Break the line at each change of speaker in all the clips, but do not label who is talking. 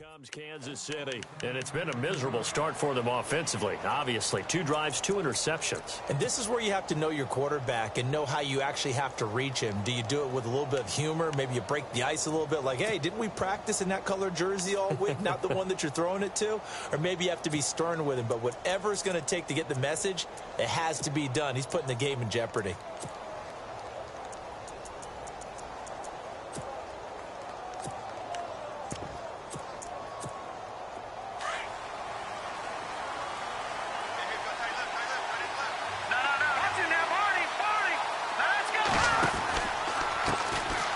comes Kansas City, and it's been a miserable start for them offensively. Obviously, 2 drives, 2 interceptions.
And this is where you have to know your quarterback and know how you actually have to reach him. Do you do it with a little bit of humor? Maybe you break the ice a little bit like, hey, didn't we practice in that colored jersey all week, not the one that you're throwing it to? Or maybe you have to be stern with him. But whatever it's going to take to get the message, it has to be done. He's putting the game in jeopardy.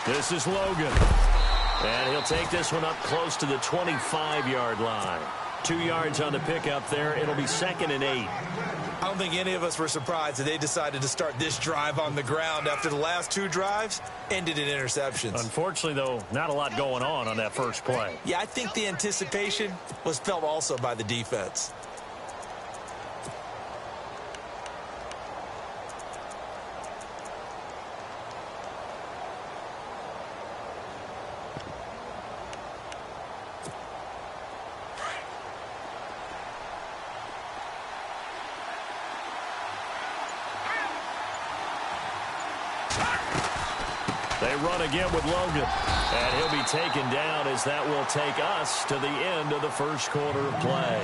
This is Logan. And he'll take this one up close to the 25-yard line. 2 yards on the pickup there. It'll be 2nd and 8.
I don't think any of us were surprised that they decided to start this drive on the ground after the last 2 drives ended in interceptions.
Unfortunately, though, not a lot going on that first play.
Yeah, I think the anticipation was felt also by the defense.
They run again with Logan, and he'll be taken down as that will take us to the end of the first quarter of play.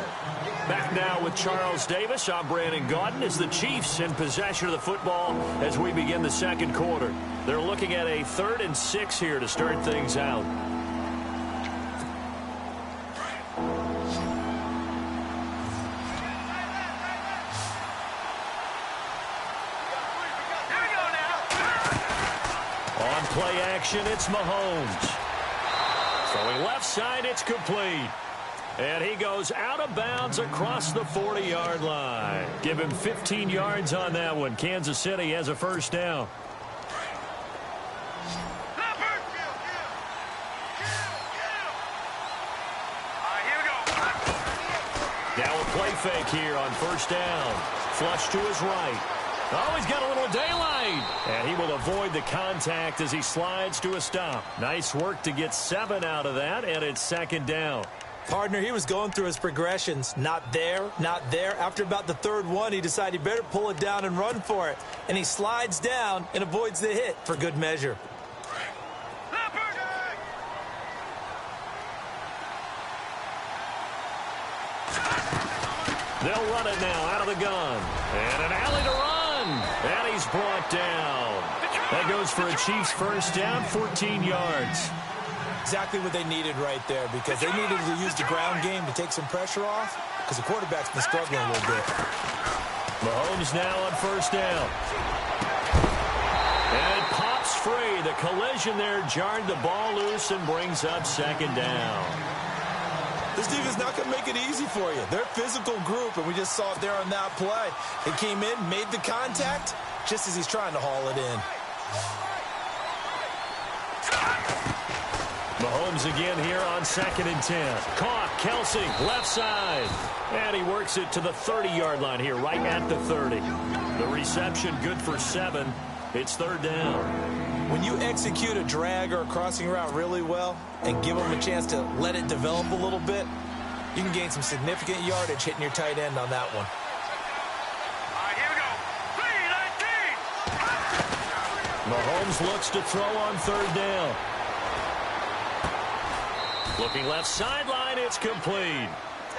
Back now with Charles Davis. I'm Brandon Gaudin as the Chiefs in possession of the football as we begin the second quarter. They're looking at a 3rd and 6 here to start things out. Play action, it's Mahomes. Throwing left side, it's complete. And he goes out of bounds across the 40-yard line. Give him 15 yards on that one. Kansas City has a first down. Now a play fake here on first down. Flush to his right. Oh, he's got a little daylight. And he will avoid the contact as he slides to a stop. Nice work to get 7 out of that, and it's 2nd down.
Partner, he was going through his progressions. Not there, not there. After about the 3rd one, he decided he better pull it down and run for it. And he slides down and avoids the hit for good measure.
They'll run it now out of the gun. And an alley to run. And he's brought down. That goes for a Chiefs first down, 14 yards.
Exactly what they needed right there, because they needed to use the ground game to take some pressure off, because the quarterback's been struggling a little bit.
Mahomes now on first down. And it pops free. The collision there jarred the ball loose and brings up 2nd down.
This defense is not going to make it easy for you. They're a physical group, and we just saw it there on that play. He came in, made the contact, just as he's trying to haul it in.
Mahomes again here on 2nd and 10. Caught, Kelsey, left side. And he works it to the 30-yard line here, right at the 30. The reception good for 7. It's 3rd down.
When you execute a drag or a crossing route really well and give them a chance to let it develop a little bit, you can gain some significant yardage hitting your tight end on that one.
All right, here we go. 3-19.
Mahomes looks to throw on 3rd down. Looking left sideline, it's complete.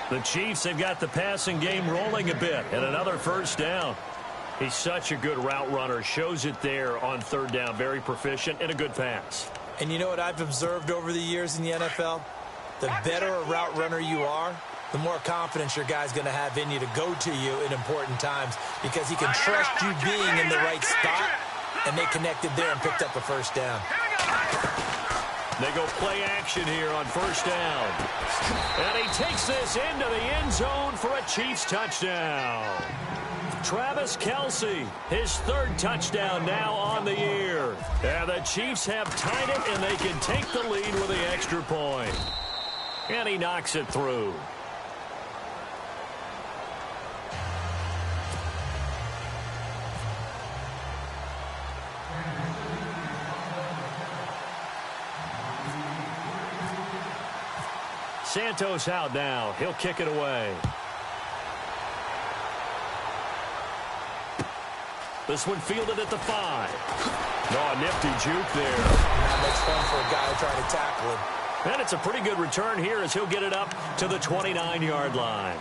The Chiefs have got the passing game rolling a bit, and another first down. He's such a good route runner. Shows it there on 3rd down. Very proficient and a good pass.
And you know what I've observed over the years in the NFL? The better a route runner you are, the more confidence your guy's going to have in you to go to you in important times, because he can trust you being in the right spot, and they connected there and picked up the first down.
They go play action here on first down. And he takes this into the end zone for a Chiefs touchdown. Travis Kelce, his 3rd touchdown now on the year. And the Chiefs have tied it, and they can take the lead with the extra point. And he knocks it through. Santos out now. He'll kick it away. This one fielded at the 5. Oh, nifty juke there.
That makes fun for a guy trying to tackle him.
And it's a pretty good return here as he'll get it up to the 29-yard line.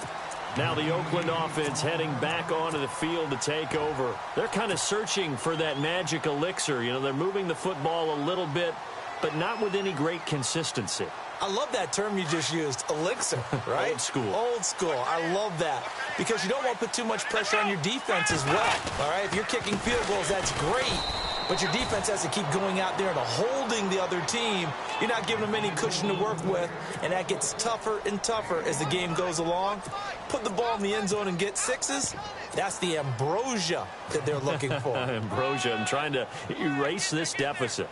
Now the Oakland offense heading back onto the field to take over. They're kind of searching for that magic elixir. You know, they're moving the football a little bit, but not with any great consistency.
I love that term you just used, elixir, right?
Old school.
Old school. I love that because you don't want to put too much pressure on your defense as well, all right? If you're kicking field goals, that's great, but your defense has to keep going out there and holding the other team. You're not giving them any cushion to work with, and that gets tougher and tougher as the game goes along. Put the ball in the end zone and get 6s. That's the ambrosia that they're looking for.
Ambrosia and trying to erase this deficit.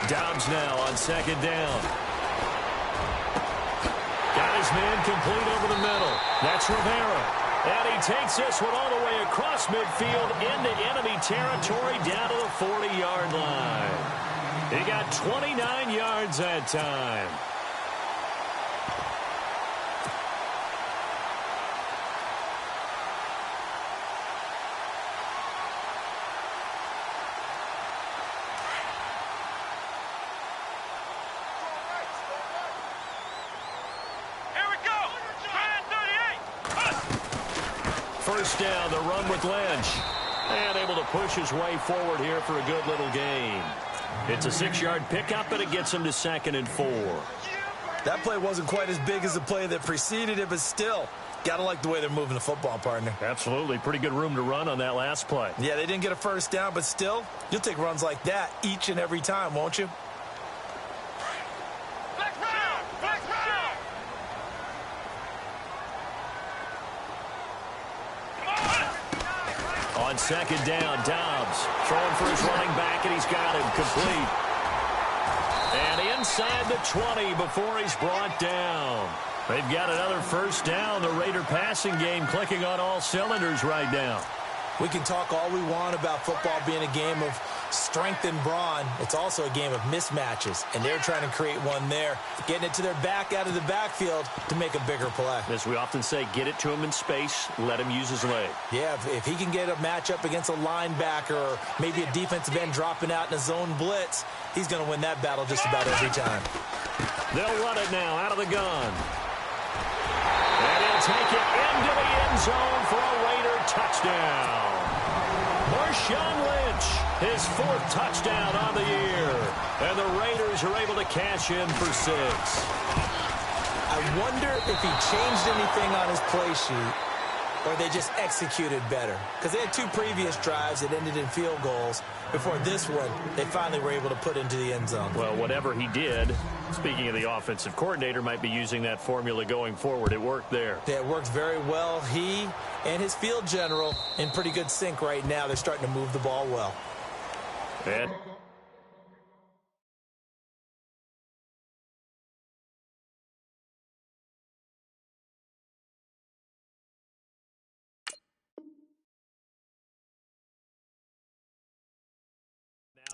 Dobbs now on second down. Got his man complete over the middle. That's Rivera. And he takes this one all the way across midfield into enemy territory down to the 40-yard line. He got 29 yards that time. First down, the run with Lynch. And able to push his way forward here for a good little gain. It's a 6-yard pickup, and it gets him to 2nd and 4.
That play wasn't quite as big as the play that preceded it, but still, gotta like the way they're moving the football, partner.
Absolutely. Pretty good room to run on that last play.
Yeah, they didn't get a first down, but still, you'll take runs like that each and every time, won't you?
On second down, Dobbs throwing for his running back, and he's got him complete. And inside the 20 before he's brought down. They've got another first down. The Raider passing game clicking on all cylinders right now.
We can talk all we want about football being a game of strength and brawn. It's also a game of mismatches, and they're trying to create one there, getting it to their back out of the backfield to make a bigger play.
As we often say, get it to him in space, let him use his leg.
Yeah, if he can get a matchup against a linebacker or maybe a defensive end dropping out in a zone blitz, he's going to win that battle just about every time.
They'll run it now out of the gun. And he'll take it into the end zone for a Raider touchdown. Marshawn Lynch, his 4th touchdown on the year. And the Raiders are able to cash in for 6.
I wonder if he changed anything on his play sheet or they just executed better. Because they had 2 previous drives that ended in field goals. Before this one, they finally were able to put into the end zone.
Well, whatever he did, speaking of the offensive coordinator, might be using that formula going forward. It worked there.
Yeah, it worked very well. He and his field general in pretty good sync right now. They're starting to move the ball well.
And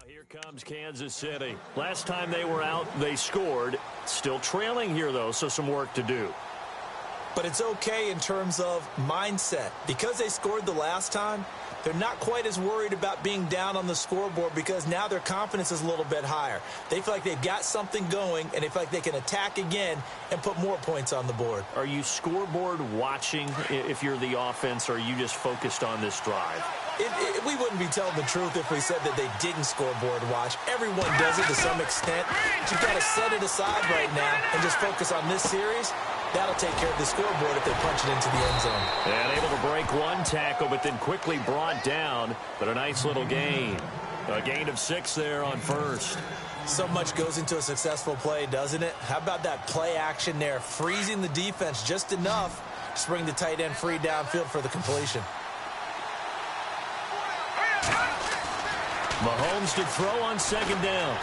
here comes Kansas City. Last time they were out, they scored. Still trailing here, though, so some work to do.
But it's okay in terms of mindset. Because they scored the last time, they're not quite as worried about being down on the scoreboard because now their confidence is a little bit higher. They feel like they've got something going, and they feel like they can attack again and put more points on the board.
Are you scoreboard watching if you're the offense, or are you just focused on this drive?
We wouldn't be telling the truth if we said that they didn't scoreboard watch. Everyone does it to some extent. But you've got to set it aside right now and just focus on this series. That'll take care of the scoreboard if they punch it into the end zone.
And able to break one tackle, but then quickly brought down. But a nice little gain. A gain of 6 there on first.
So much goes into a successful play, doesn't it? How about that play action there? Freezing the defense just enough to bring the tight end free downfield for the completion.
Mahomes to throw on second down.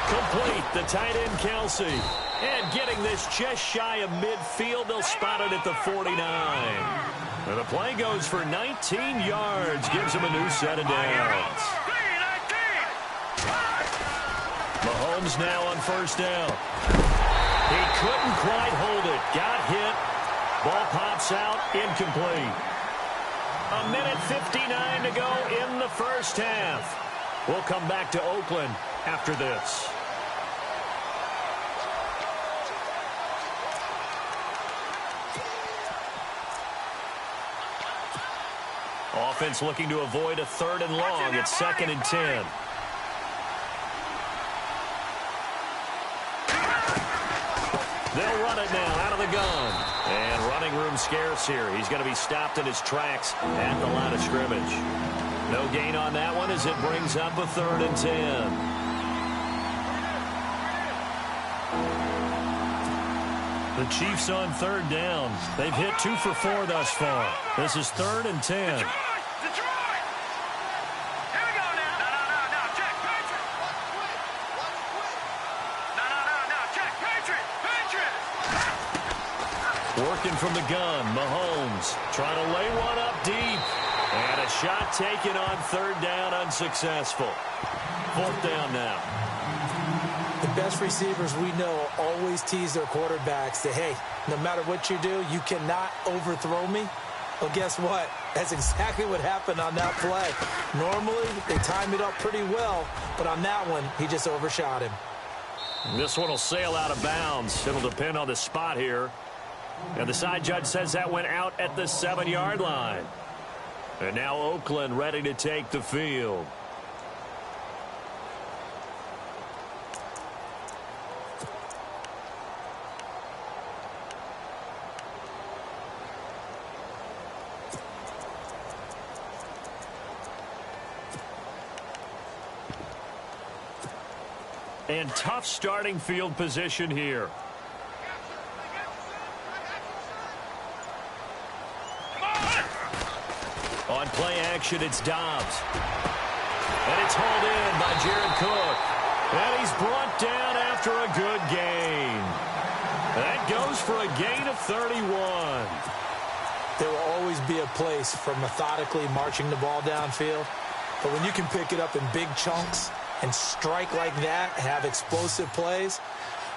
Complete, the tight end Kelsey. And getting this just shy of midfield, they'll spot it at the 49. And the play goes for 19 yards, gives him a new set of downs. Mahomes now on first down. He couldn't quite hold it. Got hit. Ball pops out, incomplete. A minute 59 to go in the first half. We'll come back to Oakland after this. Offense looking to avoid a 3rd and long. It's 2nd and 10. They'll run it now out of the gun. And running room scarce here. He's going to be stopped in his tracks at the line of scrimmage. No gain on that one as it brings up a 3rd and 10. The Chiefs on 3rd down. They've hit 2 for 4 thus far. This is 3rd and 10. Working from the gun, Mahomes trying to lay one up deep. And a shot taken on 3rd down, unsuccessful. 4th down now.
The best receivers we know always tease their quarterbacks that, hey, no matter what you do, you cannot overthrow me. Well, guess what? That's exactly what happened on that play. Normally, they time it up pretty well, but on that one, he just overshot him.
This one will sail out of bounds. It'll depend on the spot here. And the side judge says that went out at the 7-yard line. And now Oakland ready to take the field. And tough starting field position here. On play action, it's Dobbs. And it's hauled in by Jared Cook. And he's brought down after a good gain. That goes for a gain of 31.
There will always be a place for methodically marching the ball downfield. But when you can pick it up in big chunks and strike like that, have explosive plays,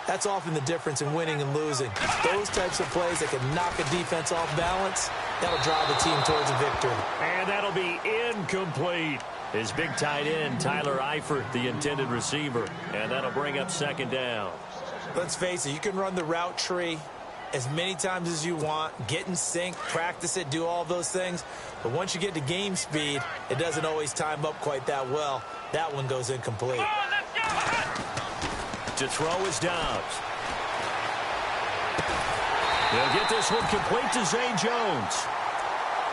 that's often the difference in winning and losing. Those types of plays that can knock a defense off balance, that'll drive the team towards a victory.
And that'll be incomplete. His big tight end, Tyler Eifert, the intended receiver. And that'll bring up 2nd down.
Let's face it, you can run the route tree as many times as you want, get in sync, practice it, do all those things. But once you get to game speed, it doesn't always time up quite that well. That one goes incomplete.
To throw is Dobbs. They'll get this one complete to Zay Jones.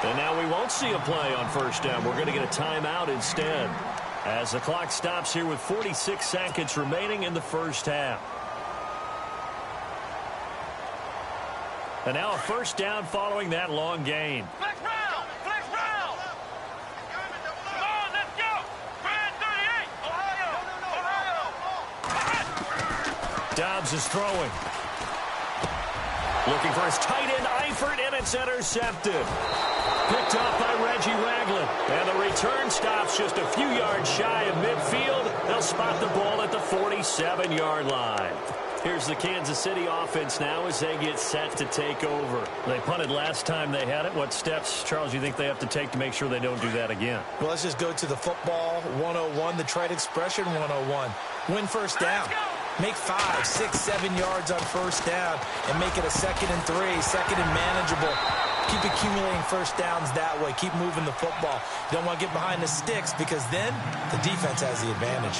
And now we won't see a play on 1st down. We're going to get a timeout instead, as the clock stops here with 46 seconds remaining in the first half. And now a 1st down following that long gain.
Flex round! Flex round! Come on, let's go! Brand 38, Ohio!
Dobbs is throwing. Looking for his tight end, Eifert, and it's intercepted. Picked off by Reggie Ragland. And the return stops just a few yards shy of midfield. They'll spot the ball at the 47-yard line. Here's the Kansas City offense now as they get set to take over. They punted last time they had it. What steps, Charles, you think they have to take to make sure they don't do that again?
Well, let's just go to the football 101, the trade expression 101. Win 1st down. Make 5, 6, 7 yards on 1st down and make it a 2nd and 3, 2nd and manageable. Keep accumulating 1st downs that way. Keep moving the football. You don't want to get behind the sticks because then the defense has the advantage.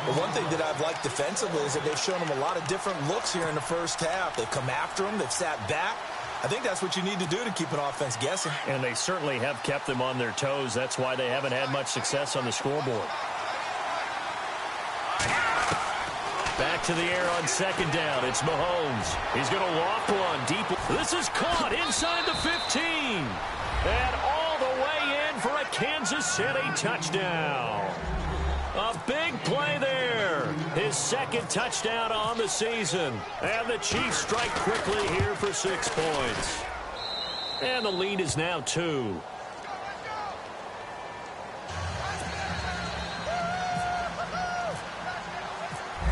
Well, one thing that I've liked defensively is that they've shown them a lot of different looks here in the first half. They've come after them. They've sat back. I think that's what you need to do to keep an offense guessing.
And they certainly have kept them on their toes. That's why they haven't had much success on the scoreboard. Back to the air on 2nd down. It's Mahomes. He's going to loft one deep. This is caught inside the 15. And all the way in for a Kansas City touchdown. A big play there. His 2nd touchdown on the season. And the Chiefs strike quickly here for 6 points. And the lead is now 2.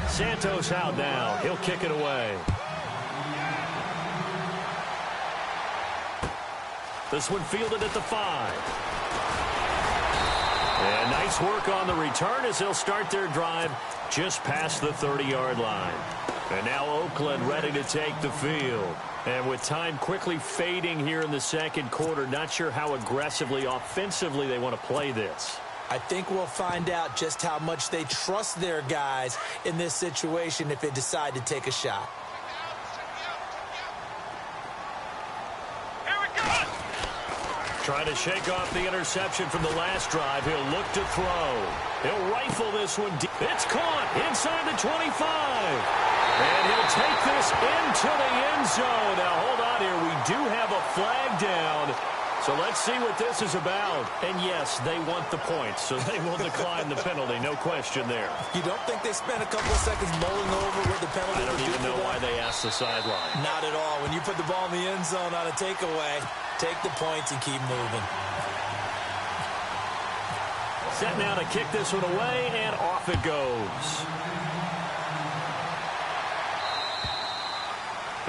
Santos out now. He'll kick it away. This one fielded at the 5. And nice work on the return as they'll start their drive just past the 30-yard line. And now Oakland ready to take the field. And with time quickly fading here in the second quarter, not sure how aggressively, offensively they want to play this.
I think we'll find out just how much they trust their guys in this situation if they decide to take a shot.
Here we go.
Trying to shake off the interception from the last drive. He'll look to throw. He'll rifle this one deep. It's caught inside the 25. And he'll take this into the end zone. Now, hold on here. We do have a flag down. So let's see what this is about. And yes, they want the points, so they will decline the penalty. No question there.
You don't think they spent a couple of seconds mulling over what the penalty
I don't
would do
even know
for them?
why they asked the sideline.
Not at all. When you put the ball in the end zone on a takeaway, take the points and keep moving.
Set now to kick this one away, and off it goes.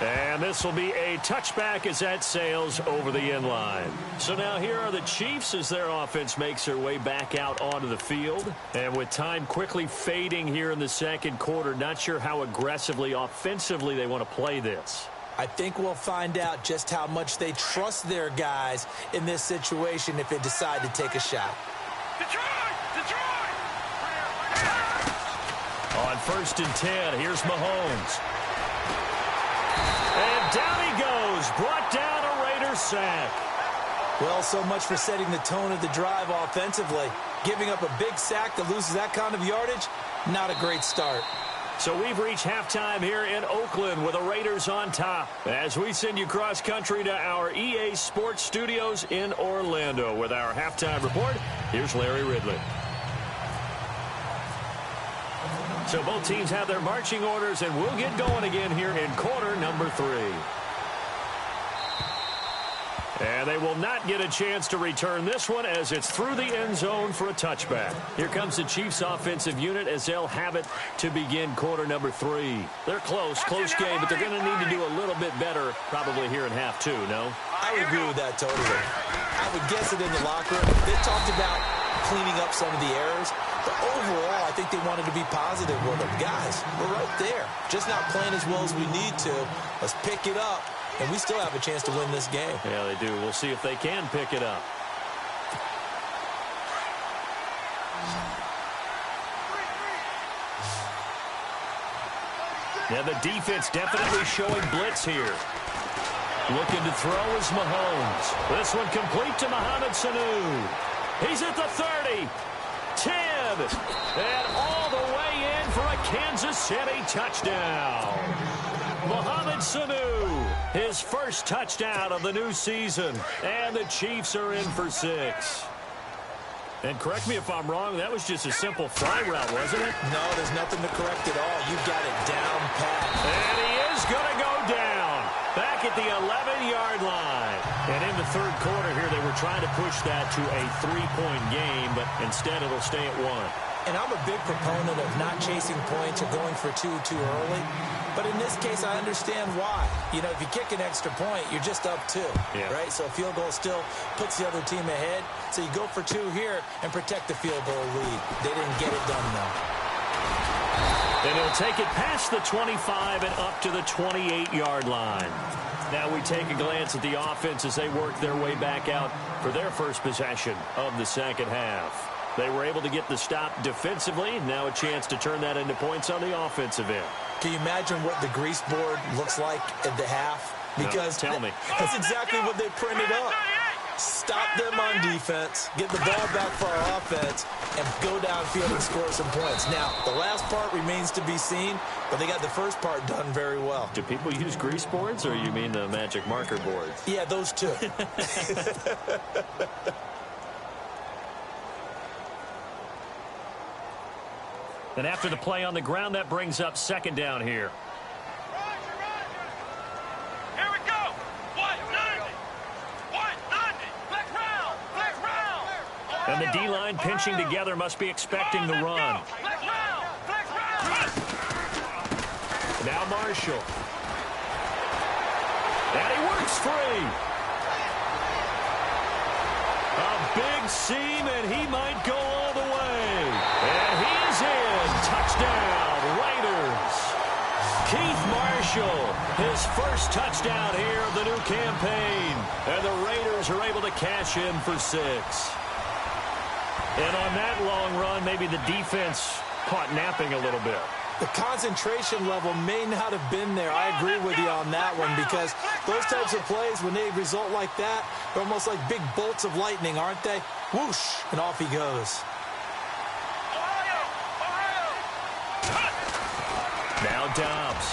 And this will be a touchback as that sails over the end line. So now here are the Chiefs as their offense makes their way back out onto the field. And with time quickly fading here in the second quarter, not sure how aggressively, offensively they want to play this.
I think we'll find out just how much they trust their guys in this situation if they decide to take a shot.
Detroit! Detroit!
On 1st and 10, here's Mahomes. And down he goes, brought down a Raiders sack.
Well, so much for setting the tone of the drive offensively. Giving up a big sack that loses that kind of yardage, not a great start.
So we've reached halftime here in Oakland with the Raiders on top. As we send you cross country to our EA Sports Studios in Orlando with our halftime report, here's Larry Ridley. So both teams have their marching orders, and we'll get going again here in quarter number 3. And they will not get a chance to return this one as it's through the end zone for a touchback. Here comes the Chiefs offensive unit as they'll have it to begin quarter number 3. They're close game, but they're going to need to do a little bit better probably here in half 2, no?
I would agree with that totally. I would guess it in the locker room. They talked about cleaning up some of the errors, but overall, I think they wanted to be positive with them. Guys, we're right there. Just not playing as well as we need to. Let's pick it up, and we still have a chance to win this game.
Yeah, they do. We'll see if they can pick it up. Yeah, the defense definitely showing blitz here. Looking to throw is Mahomes. This one complete to Mohamed Sanu. He's at the 30, 10, and all the way in for a Kansas City touchdown. Mohamed Sanu, his first touchdown of the new season, and the Chiefs are in for 6. And correct me if I'm wrong, that was just a simple fly route, wasn't it?
No, there's nothing to correct at all. You've got it down pat.
And he is going to go down back at the 11-yard line. And in the third quarter here, they were trying to push that to a 3-point game, but instead it'll stay at 1.
And I'm a big proponent of not chasing points or going for 2 too early. But in this case, I understand why. You know, if you kick an extra point, you're just up 2, right? So a field goal still puts the other team ahead. So you go for 2 here and protect the field goal lead. They didn't get it done, though.
And he'll take it past the 25 and up to the 28-yard line. Now we take a glance at the offense as they work their way back out for their first possession of the second half. They were able to get the stop defensively. Now a chance to turn that into points on the offensive end.
Can you imagine what the grease board looks like at the half? Because
no, tell me.
That's exactly what they printed up. Stop them on defense, get the ball back for our offense, and go downfield and score some points. Now, the last part remains to be seen, but they got the first part done very well.
Do people use grease boards, or you mean the magic marker boards?
Yeah, those two.
And after the play on the ground, that brings up second down here.
Here we go. 190.
And the D-line pinching together must be expecting the run. Now Marshall. And he works free. A big seam, and he might go all the way. And he's in. Touchdown, Raiders. Keith Marshall, his first touchdown here of the new campaign. And the Raiders are able to cash in for 6. And on that long run, maybe the defense caught napping a little bit.
The concentration level may not have been there. I agree with you on that one, because those types of plays, when they result like that, they're almost like big bolts of lightning, aren't they? Whoosh, and off he goes.
Now Dobbs.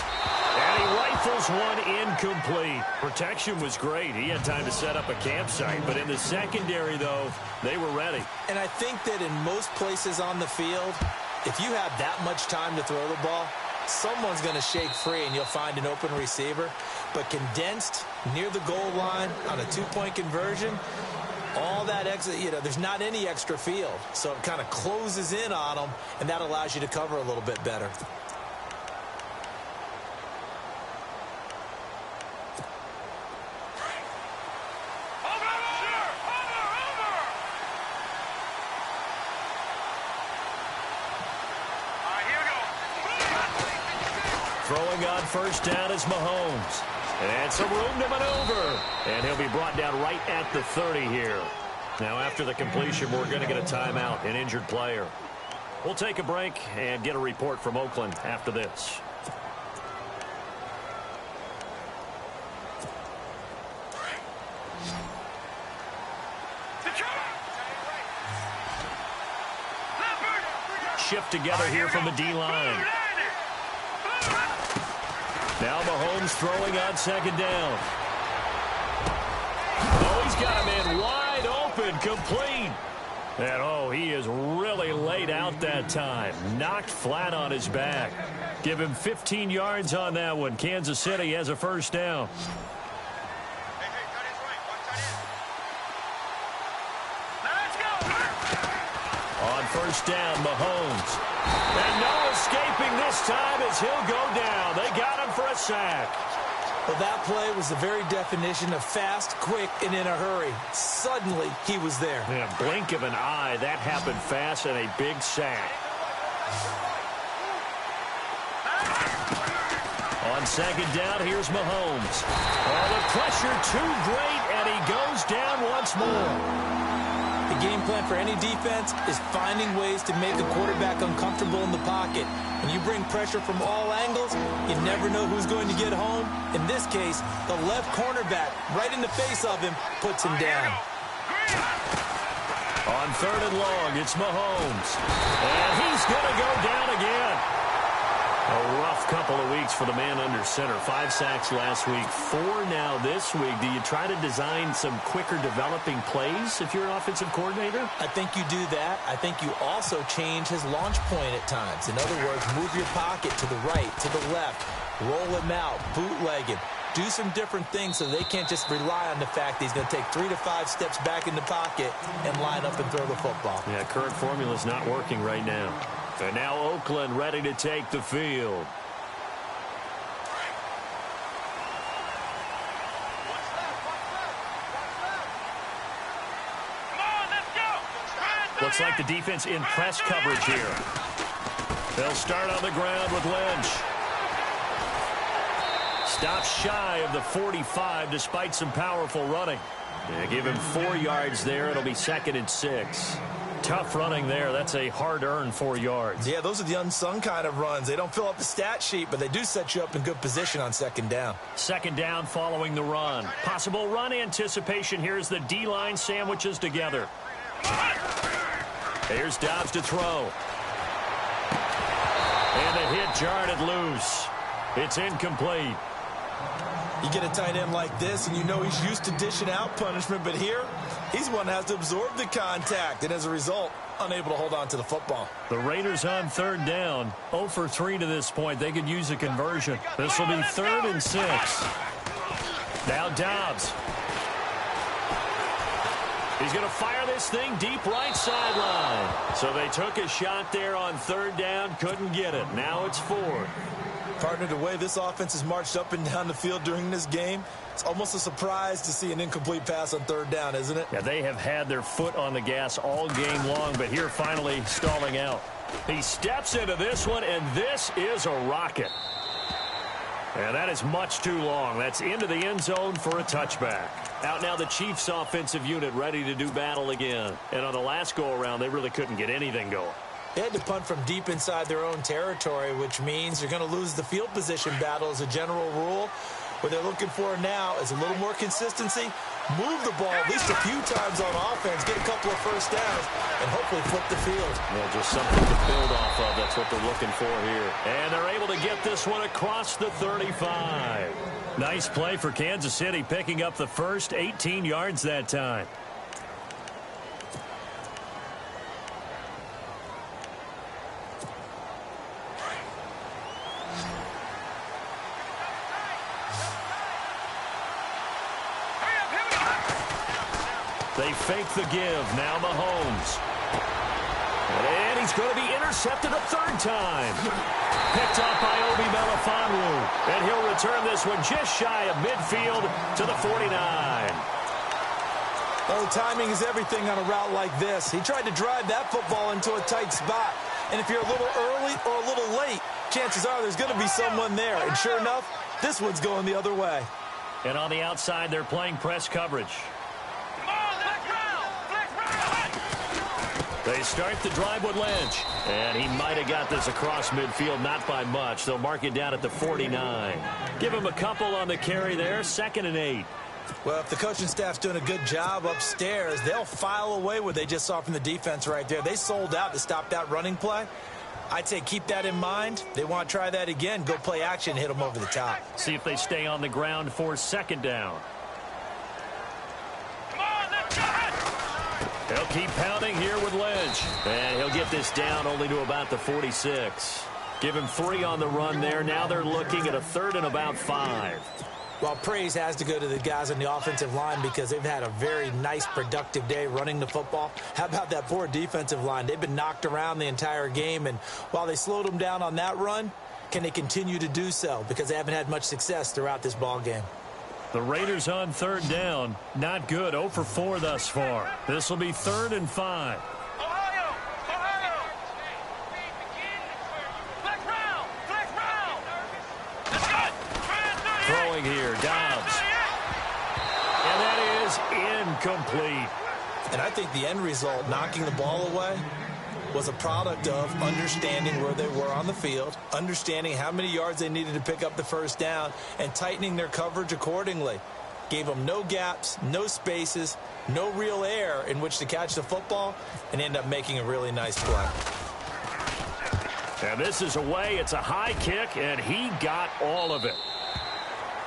And he rifles one incomplete. Protection was great. He had time to set up a campsite. But in the secondary, though, they were ready.
And I think that in most places on the field, if you have that much time to throw the ball, someone's going to shake free and you'll find an open receiver. But condensed near the goal line on a two-point conversion, all that extra, there's not any extra field. So it kind of closes in on them, and that allows you to cover a little bit better.
Throwing on first down is Mahomes. And some room to maneuver. And he'll be brought down right at the 30 here. Now, after the completion, we're going to get a timeout, an injured player. We'll take a break and get a report from Oakland after this. Shift together here from the D-line. Now Mahomes throwing on second down. Oh, he's got him in wide open, complete. And, he is really laid out that time. Knocked flat on his back. Give him 15 yards on that one. Kansas City has a first down. On first down, Mahomes. And no escaping this time as he'll go down. They got him for a sack.
Well, that play was the very definition of fast, quick, and in a hurry. Suddenly, he was there.
In a blink of an eye, that happened fast and a big sack. On second down, here's Mahomes. Oh, the pressure too great, and he goes down once more.
The game plan for any defense is finding ways to make a quarterback uncomfortable in the pocket. When you bring pressure from all angles, you never know who's going to get home. In this case, the left cornerback, right in the face of him, puts him down.
On third and long, it's Mahomes. And he's going to go down again. A rough couple of weeks for the man under center. 5 sacks last week, 4 now this week. Do you try to design some quicker developing plays if you're an offensive coordinator?
I think you do that. I think you also change his launch point at times. In other words, move your pocket to the right, to the left, roll him out, bootleg him. Do some different things so they can't just rely on the fact that he's going to take 3 to 5 steps back in the pocket and line up and throw the football.
Yeah, current formula is not working right now. And now Oakland ready to take the field. Looks like the defense in press coverage here. They'll start on the ground with Lynch. Stops shy of the 45 despite some powerful running. They give him 4 yards there. It'll be 2nd and 6. Tough running there. That's a hard-earned 4 yards.
Yeah, those are the unsung kind of runs. They don't fill up the stat sheet, but they do set you up in good position on second down.
Second down following the run. Possible run anticipation. Here's the D-line sandwiches together. Here's Dobbs to throw. And the hit jarred it loose. It's incomplete.
You get a tight end like this, and you know he's used to dishing out punishment, but here, he's one that has to absorb the contact, and as a result, unable to hold on to the football.
The Raiders on third down, 0 for 3 to this point. They could use a conversion. This will be 3rd and 6. Now Dobbs. He's going to fire this thing deep right sideline. So they took a shot there on third down, couldn't get it. Now it's fourth.
Partner, the way this offense has marched up and down the field during this game, it's almost a surprise to see an incomplete pass on third down, isn't it?
Yeah, they have had their foot on the gas all game long, but here finally stalling out. He steps into this one, and this is a rocket. And that is much too long. That's into the end zone for a touchback. Out now the Chiefs offensive unit ready to do battle again. And on the last go-around, they really couldn't get anything going.
They had to punt from deep inside their own territory, which means you're going to lose the field position battle as a general rule. What they're looking for now is a little more consistency, move the ball at least a few times on offense, get a couple of first downs, and hopefully flip the field.
Yeah, just something to build off of. That's what they're looking for here. And they're able to get this one across the 35. Nice play for Kansas City, picking up the first 18 yards that time. They fake the give. Now Mahomes. And he's going to be intercepted a third time. Picked off by Obi Melifonwu. And he'll return this one just shy of midfield to the 49.
Oh, timing is everything on a route like this. He tried to drive that football into a tight spot. And if you're a little early or a little late, chances are there's going to be someone there. And sure enough, this one's going the other way.
And on the outside, they're playing press coverage. They start the drive with Lynch. And he might have got this across midfield, not by much. They'll mark it down at the 49. Give him a couple on the carry there, 2nd and 8.
Well, if the coaching staff's doing a good job upstairs, they'll file away what they just saw from the defense right there. They sold out to stop that running play. I'd say keep that in mind. They want to try that again. Go play action, hit them over the top.
See if they stay on the ground for 2nd down. He'll keep pounding here with Lynch. And he'll get this down only to about the 46. Give him 3 on the run there. Now they're looking at a 3rd and about 5.
Well, praise has to go to the guys on the offensive line because they've had a very nice, productive day running the football. How about that poor defensive line? They've been knocked around the entire game, and while they slowed them down on that run, can they continue to do so? Because they haven't had much success throughout this ball game.
The Raiders on 3rd down. Not good. 0 for 4 thus far. This will be 3rd and 5.
Ohio! Flex round! That's good!
Throwing here. Dobbs. And that is incomplete.
And I think the end result, knocking the ball away, was a product of understanding where they were on the field, understanding how many yards they needed to pick up the first down, and tightening their coverage accordingly. Gave them no gaps, no spaces, no real air in which to catch the football, and end up making a really nice play.
And this is away. It's a high kick, and he got all of it.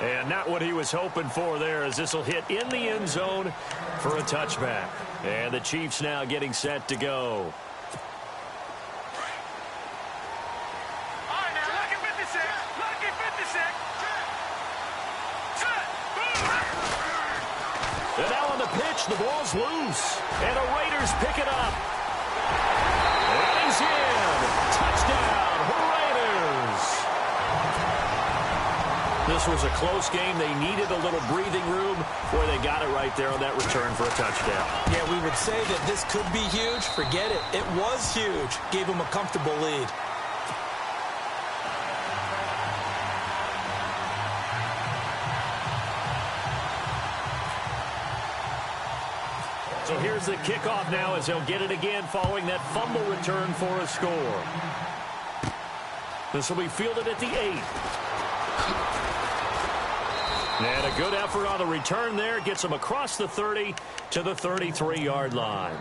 And not what he was hoping for there, as this will hit in the end zone for a touchback. And the Chiefs now getting set to go. And now on the pitch, the ball's loose. And the Raiders pick it up. And he's in. Touchdown, Raiders. This was a close game. They needed a little breathing room. Boy, they got it right there on that return for a touchdown.
Yeah, we would say that this could be huge. Forget it. It was huge. Gave them a comfortable lead.
So here's the kickoff now as they'll get it again following that fumble return for a score. This will be fielded at the 8. And a good effort on the return there. Gets them across the 30 to the 33-yard line.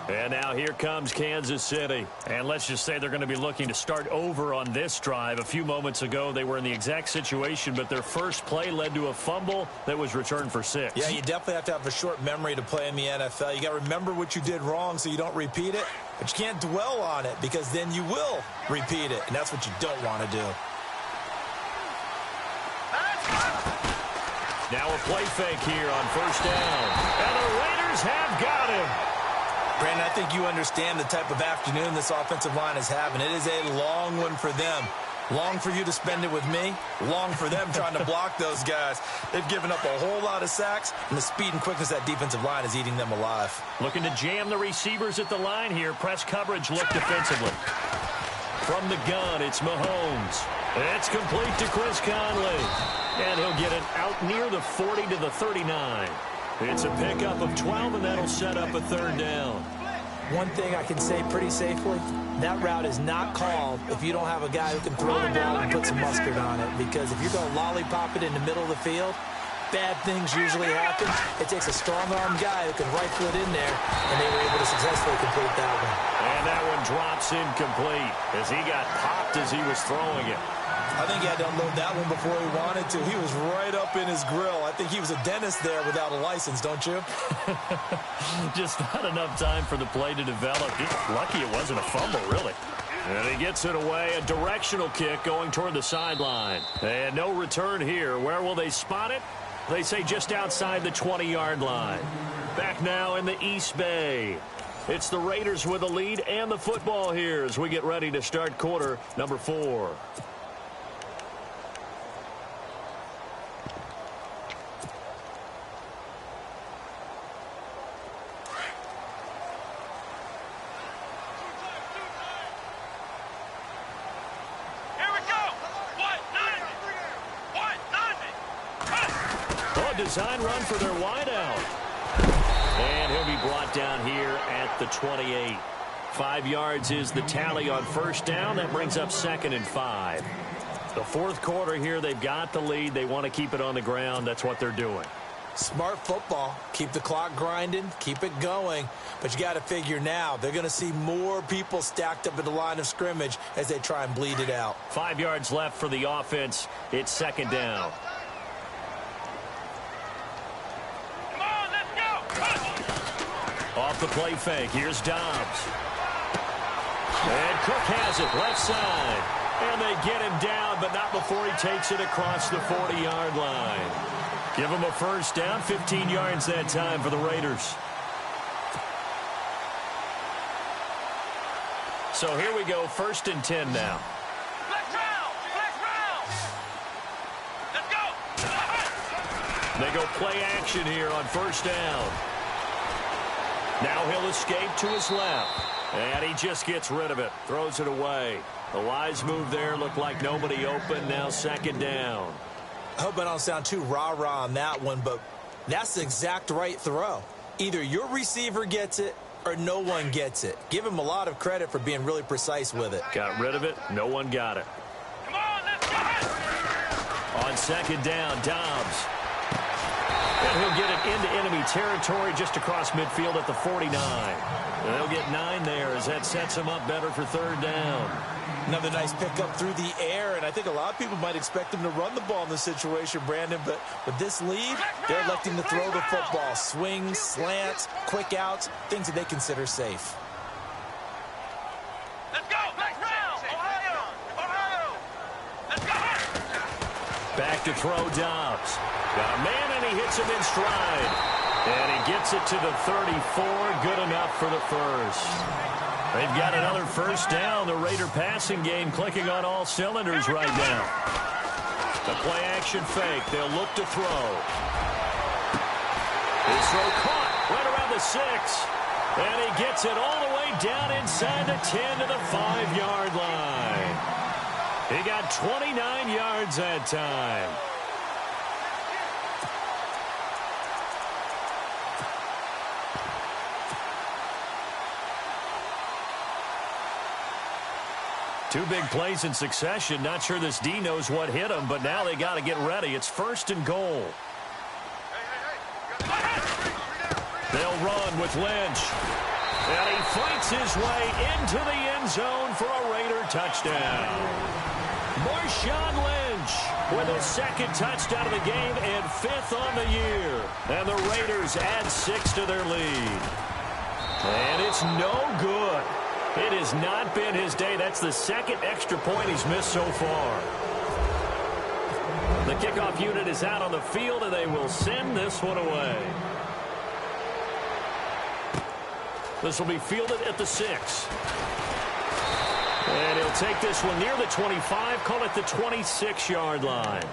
And now here comes Kansas City. And let's just say they're going to be looking to start over on this drive. A few moments ago, they were in the exact situation, but their first play led to a fumble that was returned for 6.
Yeah, you definitely have to have a short memory to play in the NFL. You got to remember what you did wrong so you don't repeat it. But you can't dwell on it because then you will repeat it, and that's what you don't want to do.
Now a play fake here on 1st down. And the Raiders Raiders have got him.
Brandon, I think you understand the type of afternoon this offensive line is having. It is a long one for them. Long for you to spend it with me. Long for them trying to block those guys. They've given up a whole lot of sacks, and the speed and quickness of that defensive line is eating them alive.
Looking to jam the receivers at the line here. Press coverage look defensively. From the gun, it's Mahomes. It's complete to Chris Conley. And he'll get it out near the 40 to the 39. It's a pickup of 12, and that'll set up a third down.
One thing I can say pretty safely, that route is not called if you don't have a guy who can throw the ball and put some mustard on it. Because if you're going to lollipop it in the middle of the field, bad things usually happen. It takes a strong-arm guy who can rifle it in there, and they were able to successfully complete that one.
And that one drops incomplete as he got popped as he was throwing it.
I think he had to unload that one before he wanted to. He was right up in his grill. I think he was a dentist there without a license, don't you?
Just not enough time for the play to develop. Just lucky it wasn't a fumble, really. And he gets it away. A directional kick going toward the sideline. And no return here. Where will they spot it? They say just outside the 20-yard line. Back now in the East Bay. It's the Raiders with the lead and the football here as we get ready to start quarter number 4. Design run for their wideout. And he'll be brought down here at the 28. 5 yards is the tally on first down. That brings up 2nd and 5. The fourth quarter here, they've got the lead. They want to keep it on the ground. That's what they're doing.
Smart football. Keep the clock grinding. Keep it going. But you got to figure now, they're going to see more people stacked up at the line of scrimmage as they try and bleed it out.
5 yards left for the offense. It's 2nd down. Off the play fake. Here's Dobbs. And Cook has it left side. And they get him down, but not before he takes it across the 40-yard line. Give him a first down. 15 yards that time for the Raiders. So here we go. 1st and 10 now.
Flex round. Let's go.
They go play action here on first down. Now he'll escape to his left. And he just gets rid of it. Throws it away. The wise move there. Looked like nobody open. Now 2nd down.
I hope I don't sound too rah-rah on that one, but that's the exact right throw. Either your receiver gets it or no one gets it. Give him a lot of credit for being really precise with it.
Got rid of it. No one got it.
Come on, let's go.
On 2nd down, Dobbs. And he'll get it into enemy territory just across midfield at the 49. And they'll get 9 there as that sets him up better for 3rd down.
Another nice pickup through the air, and I think a lot of people might expect him to run the ball in this situation, Brandon, but with this lead, they're electing to throw the football. Swings, slants, quick outs, things that they consider safe.
Let's go. Flex round. Ohio. Let's go.
Back to throw Dobbs. Got a man, and he hits him in stride. And he gets it to the 34. Good enough for the first. They've got another first down. The Raider passing game clicking on all cylinders right now. The play action fake. They'll look to throw. His throw caught right around the 6. And he gets it all the way down inside the 10 to the 5-yard line. He got 29 yards that time. Two big plays in succession. Not sure this D knows what hit him, but now they got to get ready. It's 1st and goal. They'll run with Lynch. And he fights his way into the end zone for a Raider touchdown. Marshawn Lynch with his 2nd touchdown of the game and 5th on the year. And the Raiders add 6 to their lead. And it's no good. It has not been his day. That's the 2nd extra point he's missed so far. The kickoff unit is out on the field, and they will send this one away. This will be fielded at the 6. And he'll take this one near the 25, call it the 26-yard line.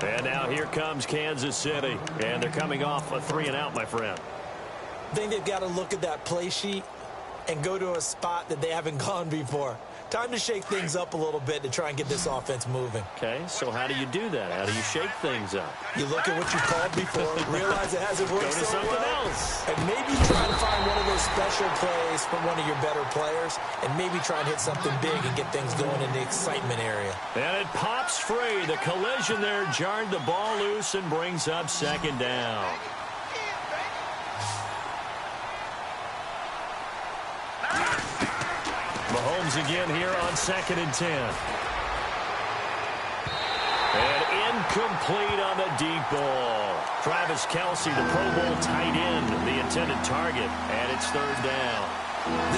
And now here comes Kansas City. And they're coming off a 3-and-out, my friend.
I think they've got to look at that play sheet and go to a spot that they haven't gone before. Time to shake things up a little bit to try and get this offense moving.
Okay, so how do you do that? How do you shake things up?
You look at what you called before, realize it hasn't worked
Go to
so
something
well,
else.
and maybe try to find one of those special plays from one of your better players, and maybe try and hit something big and get things going in the excitement area.
And it pops free. The collision there jarred the ball loose and brings up 2nd down. Mahomes again here on 2nd and 10. And incomplete on the deep ball. Travis Kelce, the Pro Bowl tight end, the intended target, and it's 3rd down.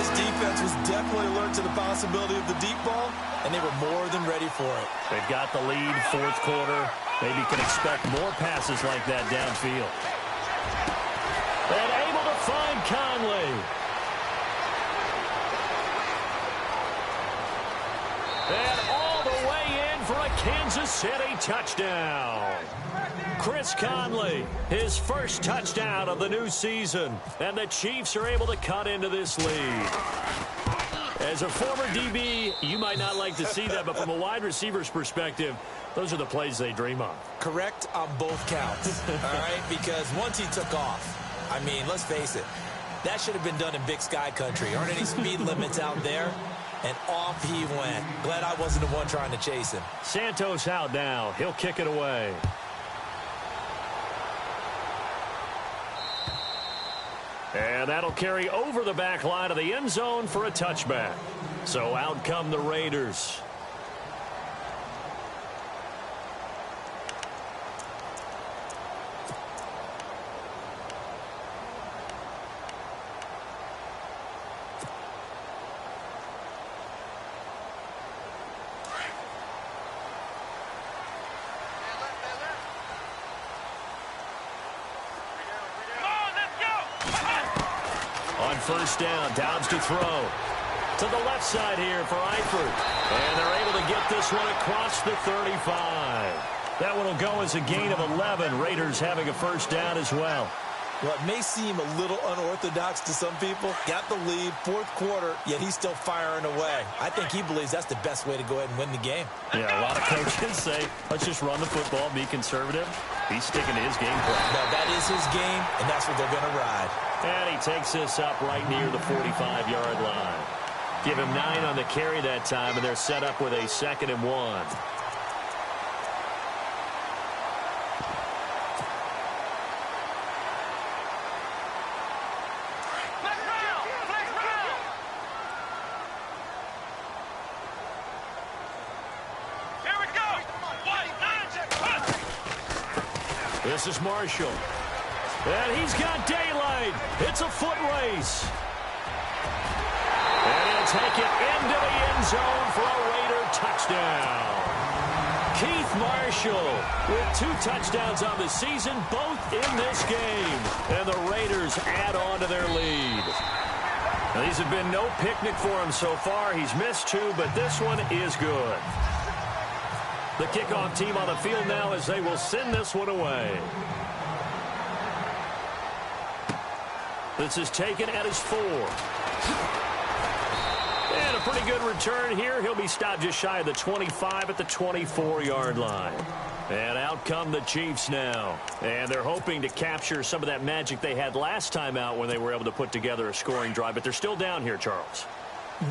This defense was definitely alert to the possibility of the deep ball, and they were more than ready for it.
They've got the lead, 4th quarter. Maybe can expect more passes like that downfield. And able to find Conley. And all the way in for a Kansas City touchdown. Chris Conley, his first touchdown of the new season. And the Chiefs are able to cut into this lead. As a former DB, you might not like to see that, but from a wide receiver's perspective, those are the plays they dream of.
Correct on both counts, all right? Because once he took off, I mean, let's face it, that should have been done in Big Sky country. Aren't any speed limits out there? And off he went. Glad I wasn't the one trying to chase him.
Santos out now. He'll kick it away. And that'll carry over the back line of the end zone for a touchback. So out come the Raiders. On 1st down, Dobbs to throw. To the left side here for Eifert. And they're able to get this one across the 35. That one will go as a gain of 11. Raiders having a 1st down as well.
Well, it may seem a little unorthodox to some people. Got the lead, 4th quarter, yet he's still firing away. I think he believes that's the best way to go ahead and win the game.
Yeah, a lot of coaches say, let's just run the football, be conservative. He's sticking to his game plan.
No, that is his game, and that's what they're going to ride.
And he takes this up right near the 45-yard line. Give him 9 on the carry that time, and they're set up with a 2nd and 1. This is Marshall. And he's got daylight. It's a foot race. And he'll take it into the end zone for a Raider touchdown. Keith Marshall with 2 touchdowns on the season, both in this game. And the Raiders add on to their lead. Now, these have been no picnic for him so far. He's missed 2, but this one is good. The kickoff team on the field now as they will send this one away. This is taken at his 4. And a pretty good return here. He'll be stopped just shy of the 25 at the 24-yard line. And out come the Chiefs now. And they're hoping to capture some of that magic they had last time out when they were able to put together a scoring drive. But they're still down here, Charles.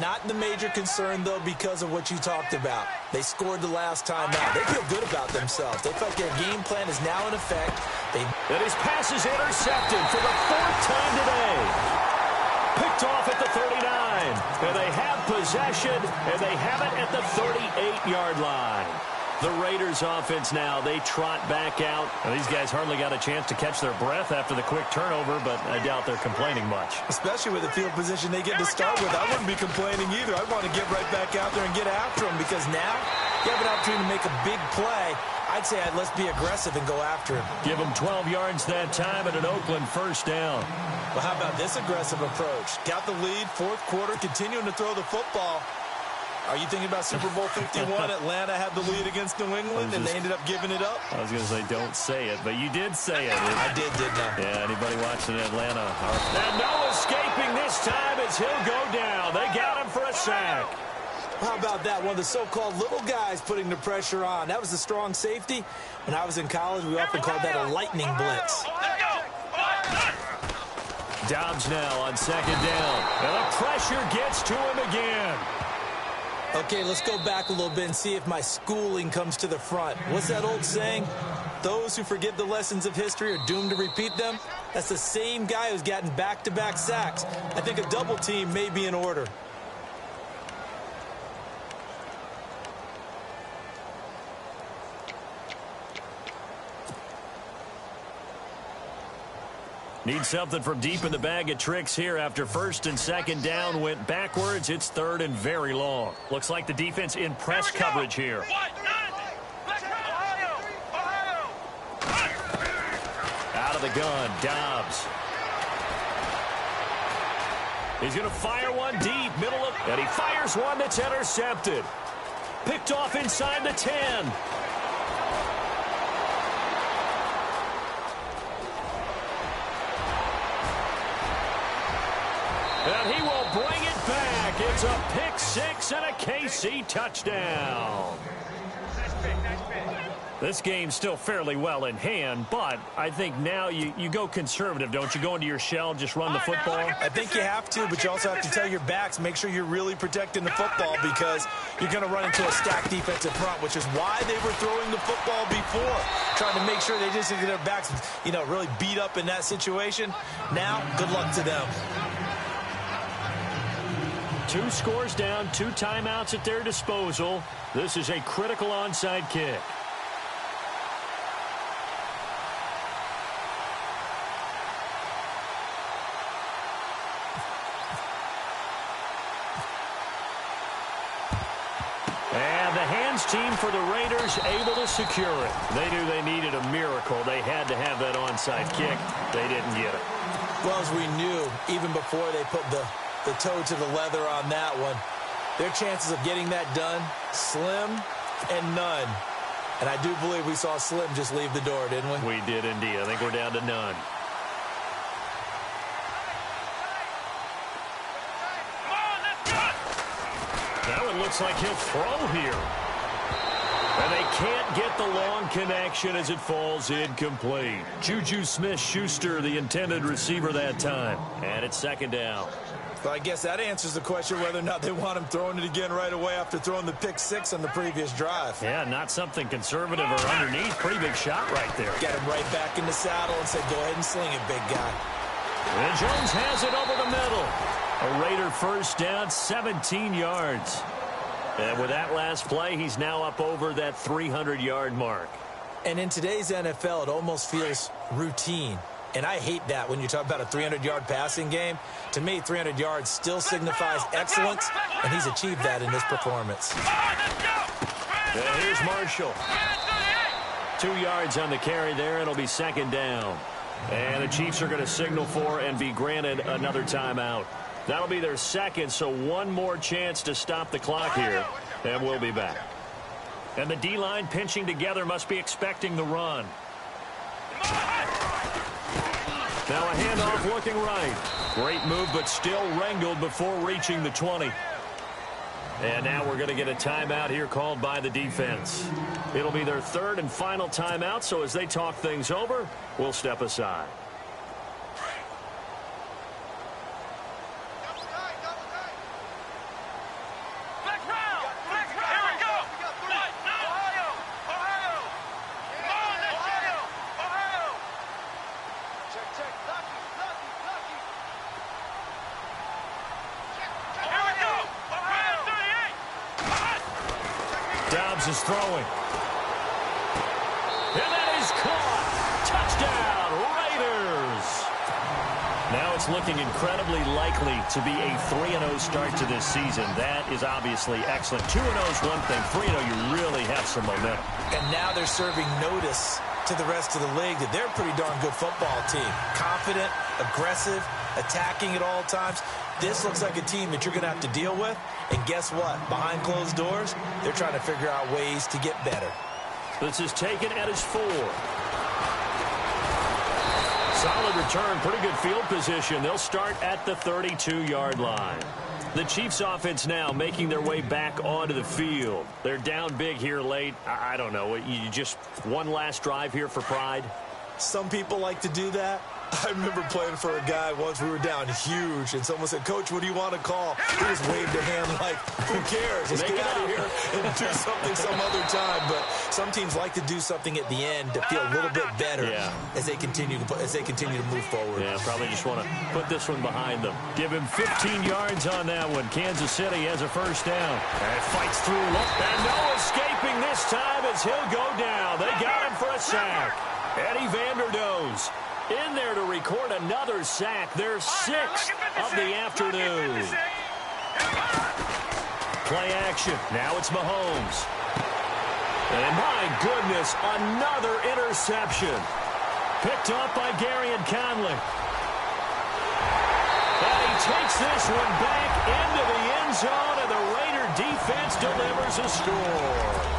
Not the major concern, though, because of what you talked about. They scored the last time out. They feel good about themselves. They feel like their game plan is now in effect.
And his pass is intercepted for the 4th time today. Picked off at the 39. And they have possession, and they have it at the 38-yard line. The Raiders offense now, they trot back out. And these guys hardly got a chance to catch their breath after the quick turnover, but I doubt they're complaining much.
Especially with the field position they get to start with. I wouldn't be complaining either. I want to get right back out there and get after them because now you have an opportunity to make a big play, I'd say let's be aggressive and go after him.
Give him 12 yards that time and an Oakland first down.
Well, how about this aggressive approach? Got the lead, fourth quarter, continuing to throw the football. Are you thinking about Super Bowl 51? Atlanta had the lead against New England, and they ended up giving it up?
I was going to say, don't say it, but you did say it.
I did, didn't I?
Yeah, anybody watching Atlanta? And no escaping this time as he'll go down. They got him for a sack.
How about that? One of the so-called little guys putting the pressure on. That was the strong safety. When I was in college, we often called that a lightning blitz.
Dobbs now on second down. And the pressure gets to him again.
Okay, let's go back a little bit and see if my schooling comes to the front. What's that old saying? Those who forget the lessons of history are doomed to repeat them. That's the same guy who's gotten back-to-back sacks. I think a double team may be in order.
Need something from deep in the bag of tricks here after first and second down went backwards. It's third and very long. Looks like the defense in press coverage here. Out of the gun, Dobbs. He's going to fire one deep, middle of, and he fires one that's intercepted. Picked off inside the 10. And he will bring it back. It's a pick six and a KC touchdown. This game's still fairly well in hand, but I think now you go conservative, don't you? Go into your shell, just run the football.
I think you have to, but you also have to tell your backs, make sure you're really protecting the football because you're going to run into a stacked defensive front, which is why they were throwing the football before, trying to make sure they just get their backs, really beat up in that situation. Now, good luck to them.
2 scores down, 2 timeouts at their disposal. This is a critical onside kick. And the hands team for the Raiders able to secure it. They knew they needed a miracle. They had to have that onside kick. They didn't get it.
Well, as we knew, even before they put the toe to the leather on that one, their chances of getting that done, slim and none. And I do believe we saw Slim just leave the door, didn't we?
We did indeed. I think we're down to none. Now it looks like he'll throw here. And they can't get the long connection as it falls incomplete. Juju Smith-Schuster, the intended receiver that time. And it's second down.
Well, I guess that answers the question whether or not they want him throwing it again right away after throwing the pick six on the previous drive.
Yeah, not something conservative or underneath. Pretty big shot right there.
Got him right back in the saddle and said, go ahead and sling it, big guy.
And Jones has it over the middle. A Raider first down, 17 yards. And with that last play, he's now up over that 300-yard mark.
And in today's NFL, it almost feels routine. And I hate that when you talk about a 300-yard passing game. To me, 300 yards still signifies excellence, and he's achieved that in this performance.
And here's Marshall. 2 yards on the carry there, and it'll be second down. And the Chiefs are going to signal for and be granted another timeout. That'll be their second, so one more chance to stop the clock here, and we'll be back. And the D-line pinching together must be expecting the run. Now a handoff looking right. Great move, but still wrangled before reaching the 20. And now we're going to get a timeout here called by the defense. It'll be their third and final timeout, so as they talk things over, we'll step aside. Dobbs is throwing. And that is caught. Touchdown, Raiders. Now it's looking incredibly likely to be a 3-0 start to this season. That is obviously excellent. 2-0 is one thing. 3-0, you really have some momentum.
And now they're serving notice to the rest of the league that they're a pretty darn good football team. Confident, aggressive, attacking at all times. This looks like a team that you're going to have to deal with. And guess what? Behind closed doors, they're trying to figure out ways to get better.
This is taken at his 4. Solid return, pretty good field position. They'll start at the 32-yard line. The Chiefs offense now making their way back onto the field. They're down big here late. I don't know. You just one last drive here for pride?
Some people like to do that. I remember playing for a guy once. We were down huge, and someone said, "Coach, what do you want to call?" He just waved a hand like, "Who cares? Let's get out of here and do something some other time." But some teams like to do something at the end to feel a little bit better as they continue to move forward.
Yeah, probably just want to put this one behind them. Give him 15 yards on that one. Kansas City has a first down. And fights through. And no escaping this time as he'll go down. They got him for a sack. Eddie Vanderdoes in there to record another sack. Their 6th of the afternoon. Play action. Now it's Mahomes. And my goodness, another interception. Picked up by Garyon Conley. And he takes this one back into the end zone, and the Raider defense delivers a score.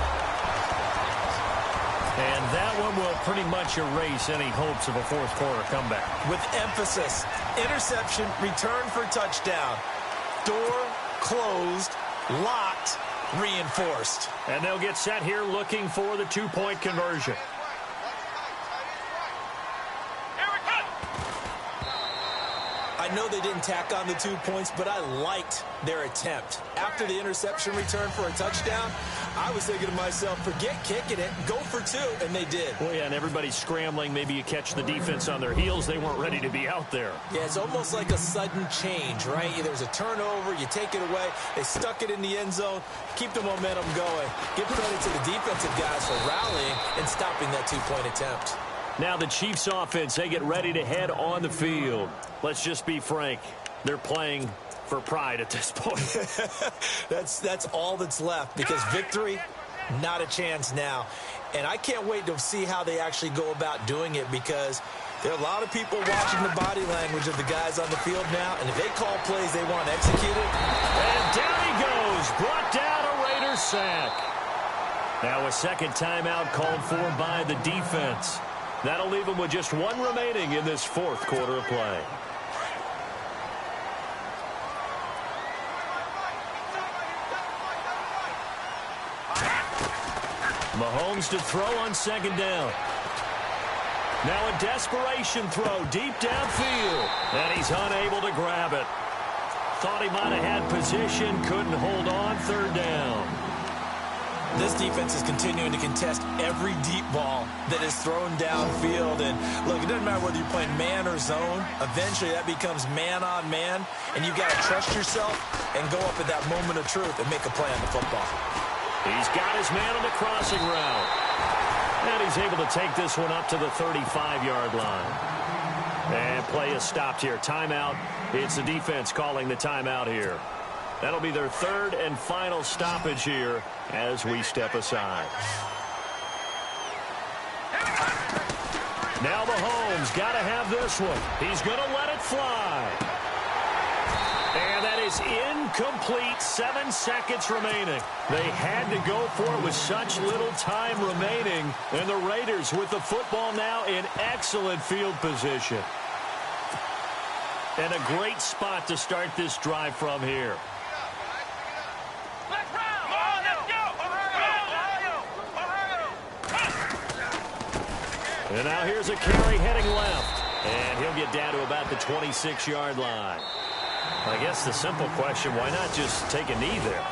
And that one will pretty much erase any hopes of a fourth quarter comeback.
With emphasis, interception, return for touchdown. Door closed, locked, reinforced.
And they'll get set here looking for the 2-point conversion.
I know they didn't tack on the 2 points, but I liked their attempt. After the interception return for a touchdown, I was thinking to myself, forget kicking it, go for 2, and they did.
Well, yeah, and everybody's scrambling. Maybe you catch the defense on their heels. They weren't ready to be out there.
Yeah, it's almost like a sudden change, right? There's a turnover, you take it away, they stuck it in the end zone, keep the momentum going. Give credit to the defensive guys for rallying and stopping that 2-point attempt.
Now the Chiefs offense, they get ready to head on the field. Let's just be frank. They're playing for pride at this point.
That's all that's left, because victory, not a chance now. And I can't wait to see how they actually go about doing it, because there are a lot of people watching the body language of the guys on the field now, and if they call plays they want executed.
And down he goes, brought down a Raiders sack. Now a second timeout called for by the defense. That'll leave them with just one remaining in this fourth quarter of play. Mahomes to throw on second down. Now a desperation throw deep downfield. And he's unable to grab it. Thought he might have had position, couldn't hold on, third down.
This defense is continuing to contest every deep ball that is thrown downfield. And look, it doesn't matter whether you're playing man or zone. Eventually that becomes man on man, and you've got to trust yourself and go up at that moment of truth and make a play on the football.
He's got his man on the crossing route. And he's able to take this one up to the 35-yard line. And play is stopped here. Timeout. It's the defense calling the timeout here. That'll be their third and final stoppage here as we step aside. Now Mahomes got to have this one. He's going to let it fly. And that is incomplete. 7 seconds remaining. They had to go for it with such little time remaining. And the Raiders with the football now in excellent field position. And a great spot to start this drive from here. And now here's a carry heading left. And he'll get down to about the 26-yard line. I guess the simple question, why not just take a knee there?